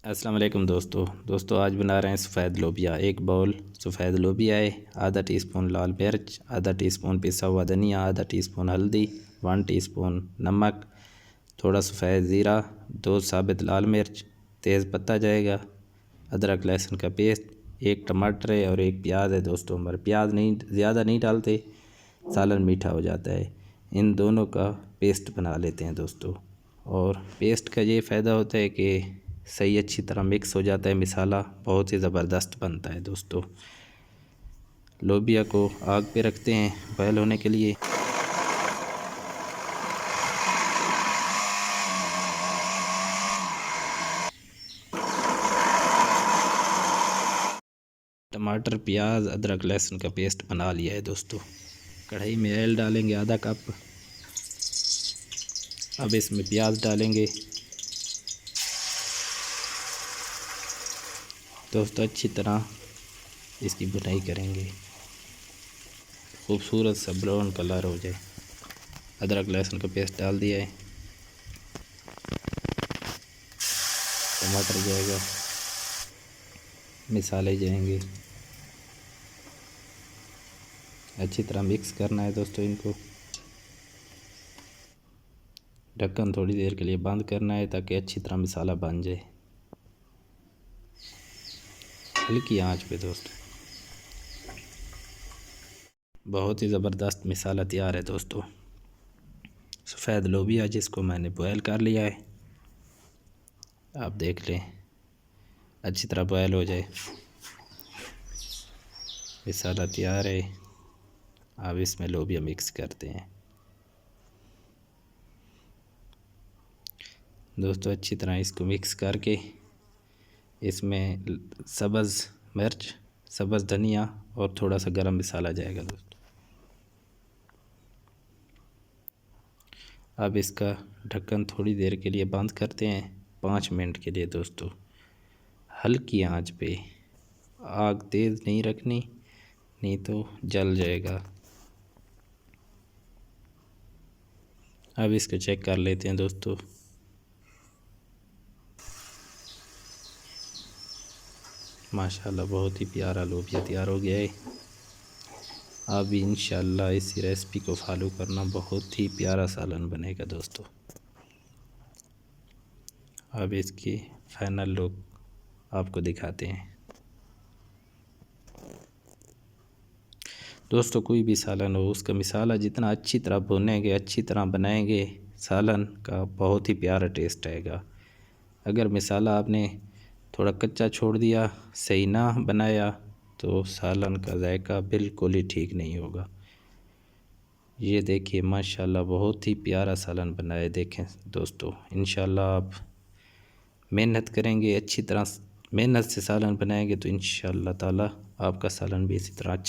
अस्सलाम वालेकुम दोस्तों आज बना रहे हैं सफ़ेद लोबिया। एक बाउल सफ़ेद लोबिया है, आधा टीस्पून लाल मिर्च, आधा टीस्पून पिसा हुआ धनिया, आधा टीस्पून हल्दी, 1 टीस्पून नमक, थोड़ा सफ़ेद ज़ीरा, 2 साबित लाल मिर्च, तेज़ पत्ता जाएगा, अदरक लहसुन का पेस्ट, एक टमाटर है और एक प्याज है। दोस्तों हमारे प्याज नहीं ज़्यादा नहीं डालते, सालन मीठा हो जाता है। इन दोनों का पेस्ट बना लेते हैं दोस्तों। और पेस्ट का ये फ़ायदा होता है कि सही अच्छी तरह मिक्स हो जाता है, मिसाला बहुत ही ज़बरदस्त बनता है दोस्तों। लोबिया को आग पे रखते हैं बॉयल होने के लिए। टमाटर प्याज अदरक लहसुन का पेस्ट बना लिया है दोस्तों। कढ़ाई में ऑयल डालेंगे आधा कप। अब इसमें प्याज डालेंगे दोस्तों, अच्छी तरह इसकी भुनाई करेंगे, खूबसूरत सा ब्राउन कलर हो जाए। अदरक लहसुन का पेस्ट डाल दिया है, टमाटर जाएगा, मिसाले जाएंगे, अच्छी तरह मिक्स करना है दोस्तों। इनको ढक्कन थोड़ी देर के लिए बंद करना है ताकि अच्छी तरह मसाला बन जाए, हल्की आंच पे दोस्तों। बहुत ही ज़बरदस्त मसाला तैयार है दोस्तों। सफ़ेद लोबिया जिसको मैंने बॉयल कर लिया है, आप देख लें अच्छी तरह बॉयल हो जाए, मसाला तैयार है। अब इसमें लोबिया मिक्स करते हैं दोस्तों। अच्छी तरह इसको मिक्स करके इसमें सब्ज़ मिर्च, सब्ज़ धनिया और थोड़ा सा गरम मसाला जाएगा दोस्तों। अब इसका ढक्कन थोड़ी देर के लिए बंद करते हैं, 5 मिनट के लिए दोस्तों, हल्की आंच पे। आग तेज़ नहीं रखनी, नहीं तो जल जाएगा। अब इसको चेक कर लेते हैं दोस्तों। माशाल्लाह बहुत ही प्यारा लोबिया तैयार हो गया है। अब इंशाल्लाह इसी रेसिपी को फॉलो करना, बहुत ही प्यारा सालन बनेगा दोस्तों। अब इसकी फाइनल लुक आपको दिखाते हैं दोस्तों। कोई भी सालन हो, उसका मसाला जितना अच्छी तरह भुनेंगे, अच्छी तरह बनाएंगे, सालन का बहुत ही प्यारा टेस्ट आएगा। अगर मसाला आपने थोड़ा कच्चा छोड़ दिया, सही ना बनाया, तो सालन का जायका बिल्कुल ही ठीक नहीं होगा। ये देखिए माशाल्लाह बहुत ही प्यारा सालन बनाए। देखें दोस्तों, इंशाल्लाह आप मेहनत करेंगे, अच्छी तरह मेहनत से सालन बनाएंगे तो इंशाल्लाह ताला आपका सालन भी इसी तरह अच्छा